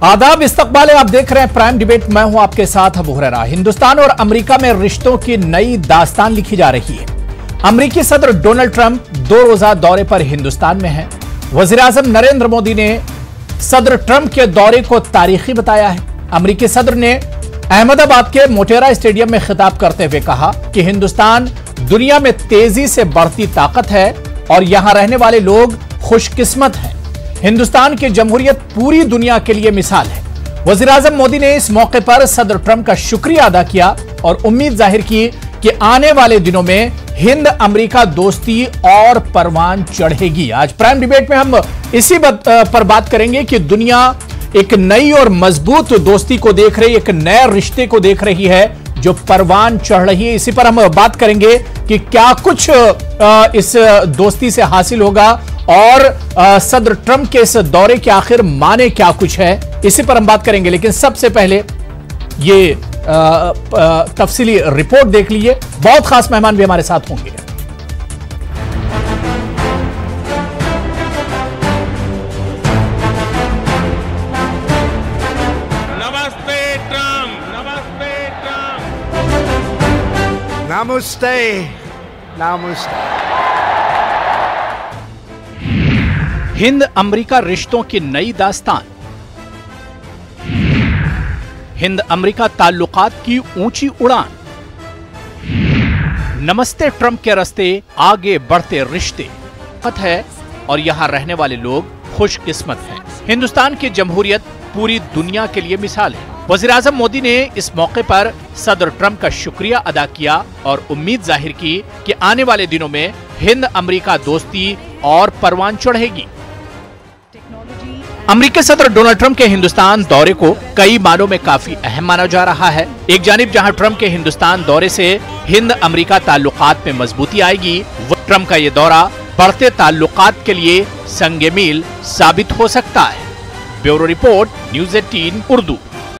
आदाब, इस्तकबाल है। आप देख रहे हैं प्राइम डिबेट। मैं हूं आपके साथ अबू हुरैरा। हिंदुस्तान और अमेरिका में रिश्तों की नई दास्तान लिखी जा रही है। अमेरिकी सदर डोनाल्ड ट्रंप 2 रोजा दौरे पर हिंदुस्तान में हैं। वजीर आजम नरेंद्र मोदी ने सदर ट्रंप के दौरे को तारीखी बताया है। अमेरिकी सदर ने अहमदाबाद के मोटेरा स्टेडियम में खिताब करते हुए कहा कि हिंदुस्तान दुनिया में तेजी से बढ़ती ताकत है और यहां रहने वाले लोग खुशकिस्मत हैं। हिंदुस्तान की जमहूरियत पूरी दुनिया के लिए मिसाल है। वजीर आजम मोदी ने इस मौके पर सदर ट्रंप का शुक्रिया अदा किया और उम्मीद जाहिर की कि आने वाले दिनों में हिंद अमेरिका दोस्ती और परवान चढ़ेगी। आज प्राइम डिबेट में हम इसी पर बात करेंगे कि दुनिया एक नई और मजबूत दोस्ती को देख रही है, एक नए रिश्ते को देख रही है जो परवान चढ़ रही है। इसी पर हम बात करेंगे कि क्या कुछ इस दोस्ती से हासिल होगा और सदर ट्रंप के इस दौरे के आखिर माने क्या कुछ है, इसी पर हम बात करेंगे। लेकिन सबसे पहले ये तफसीली रिपोर्ट देख लीजिए। बहुत खास मेहमान भी हमारे साथ होंगे। नमस्ते ट्रंप, नमस्ते ट्रंप। नमस्ते, नमस्ते। हिंद अमेरिका रिश्तों की नई दास्तान। हिंद अमेरिका ताल्लुकात की ऊंची उड़ान। नमस्ते ट्रंप के रास्ते आगे बढ़ते रिश्ते है और यहां रहने वाले लोग खुशकिस्मत हैं। हिंदुस्तान की जमहूरियत पूरी दुनिया के लिए मिसाल है। वजीर आजम मोदी ने इस मौके पर सदर ट्रंप का शुक्रिया अदा किया और उम्मीद जाहिर की कि आने वाले दिनों में हिंद अमेरिका दोस्ती और परवान चढ़ेगी। अमेरिकी सदर डोनाल्ड ट्रंप के हिंदुस्तान दौरे को कई मानों में काफी अहम माना जा रहा है। एक जानिब जहां ट्रंप के हिंदुस्तान दौरे से हिंद अमेरिका ताल्लुकात में मजबूती आएगी, वो ट्रंप का ये दौरा बढ़ते ताल्लुकात के लिए संग मील साबित हो सकता है। Bureau report, news 18 Urdu.